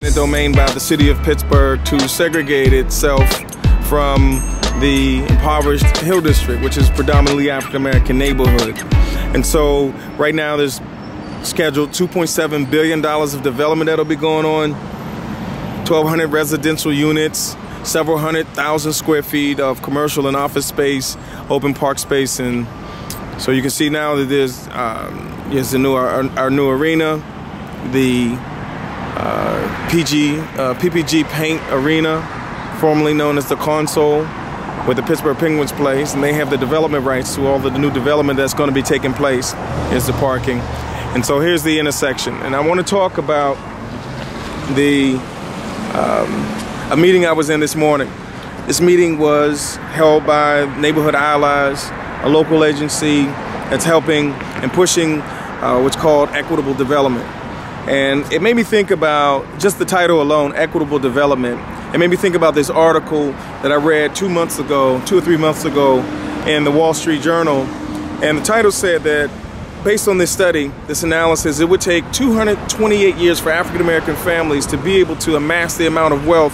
Domain by the city of Pittsburgh to segregate itself from the impoverished Hill District, which is predominantly African-American neighborhood. And so right now there's scheduled $2.7 billion of development that'll be going on, 1,200 residential units, several 100,000 square feet of commercial and office space, open park space. And so you can see now that there's our new arena, the PPG Paint Arena, formerly known as the Console, where the Pittsburgh Penguins plays, and they have the development rights to all the new development that's going to be taking place. Here's the parking. And so here's the intersection. And I want to talk about a meeting I was in this morning. This meeting was held by Neighborhood Allies, a local agency that's helping and pushing what's called equitable development. And it made me think about just the title alone, equitable development. It made me think about this article that I read 2 or 3 months ago in the Wall Street Journal. And the title said that based on this study, this analysis, it would take 228 years for African American families to be able to amass the amount of wealth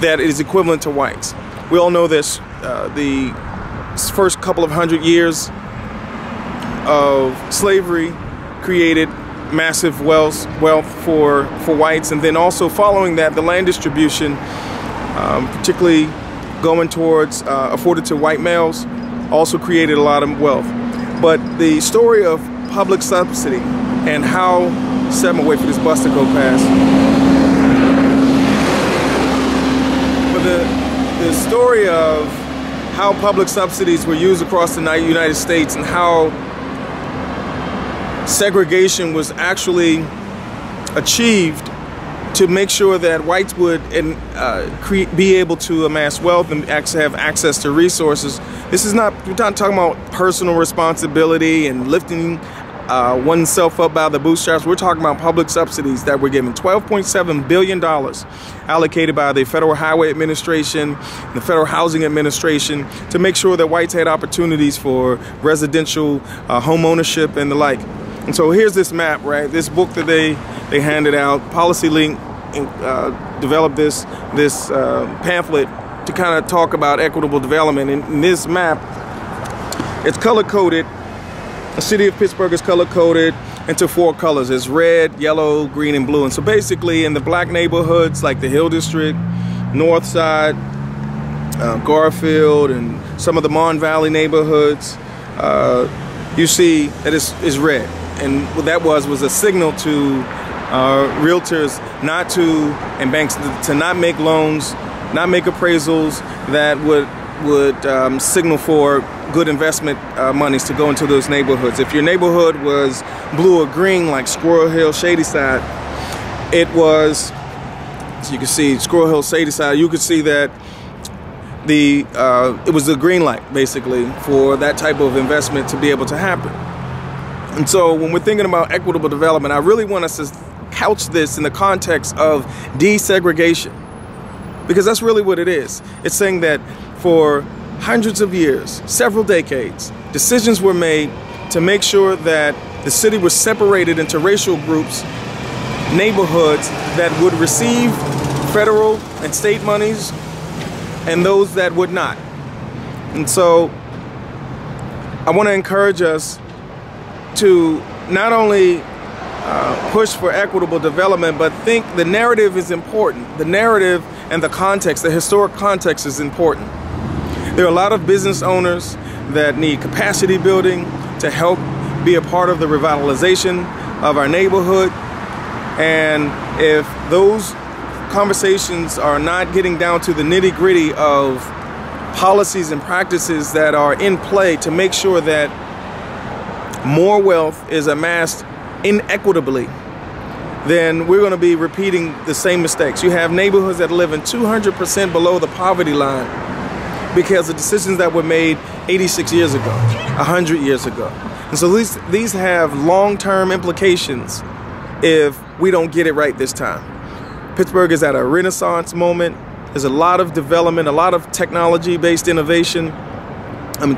that is equivalent to whites. We all know this, the first couple of hundred years of slavery created massive wealth for whites, and then also following that, the land distribution, particularly going towards afforded to white males, also created a lot of wealth. But the story of public subsidy and how, wait for this bus to go past. But the story of how public subsidies were used across the United States and how segregation was actually achieved to make sure that whites would be able to amass wealth and have access to resources. We're not talking about personal responsibility and lifting oneself up by the bootstraps. We're talking about public subsidies that were given. $12.7 billion allocated by the Federal Highway Administration, the Federal Housing Administration, to make sure that whites had opportunities for residential home ownership and the like. And so here's this map, right? This book that they handed out, PolicyLink developed this pamphlet to kind of talk about equitable development. And in this map, it's color-coded. The city of Pittsburgh is color-coded into 4 colors. It's red, yellow, green, and blue. And so basically in the black neighborhoods like the Hill District, North Side, Garfield, and some of the Mon Valley neighborhoods, you see that it's red. And what that was a signal to realtors not to, and banks to not make loans, not make appraisals that would signal for good investment monies to go into those neighborhoods. If your neighborhood was blue or green, like Squirrel Hill, Shadyside, it was, as you can see, Squirrel Hill, Shadyside, you could see that it was the green light, basically, for that type of investment to be able to happen. And so when we're thinking about equitable development, I really want us to couch this in the context of desegregation, because that's really what it is. It's saying that for hundreds of years, several decades, decisions were made to make sure that the city was separated into racial groups, neighborhoods that would receive federal and state monies and those that would not. And so I want to encourage us to not only push for equitable development, but think the narrative is important. The narrative and the context, the historic context, is important. There are a lot of business owners that need capacity building to help be a part of the revitalization of our neighborhood. And if those conversations are not getting down to the nitty-gritty of policies and practices that are in play to make sure that more wealth is amassed inequitably, then we're going to be repeating the same mistakes. You have neighborhoods that live in 200% below the poverty line because of decisions that were made 86 years ago, 100 years ago. And so these have long-term implications if we don't get it right this time. Pittsburgh is at a renaissance moment. There's a lot of development, a lot of technology-based innovation,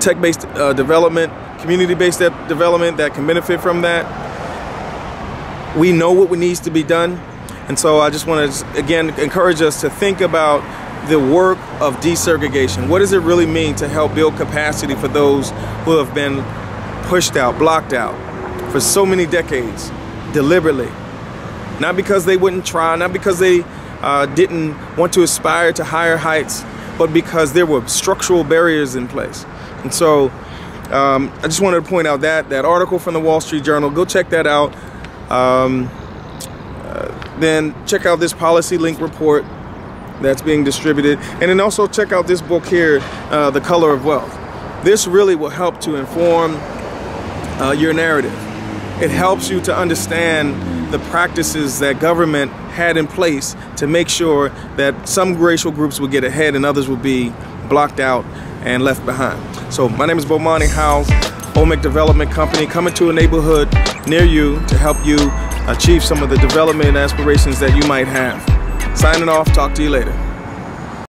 tech-based development, community-based development that can benefit from that. We know what needs to be done. And so I just want to, again, encourage us to think about the work of desegregation. What does it really mean to help build capacity for those who have been pushed out, blocked out for so many decades, deliberately? Not because they wouldn't try, not because they didn't want to aspire to higher heights, but because there were structural barriers in place. And so I just wanted to point out that article from the Wall Street Journal. Go check that out. Then check out this Policy Link report that's being distributed. And then also check out this book here, The Color of Wealth. This really will help to inform your narrative. It helps you to understand the practices that government had in place to make sure that some racial groups would get ahead and others would be blocked out and left behind. So my name is Bomani Howell, Olmec Development Company, coming to a neighborhood near you to help you achieve some of the development aspirations that you might have. Signing off, talk to you later.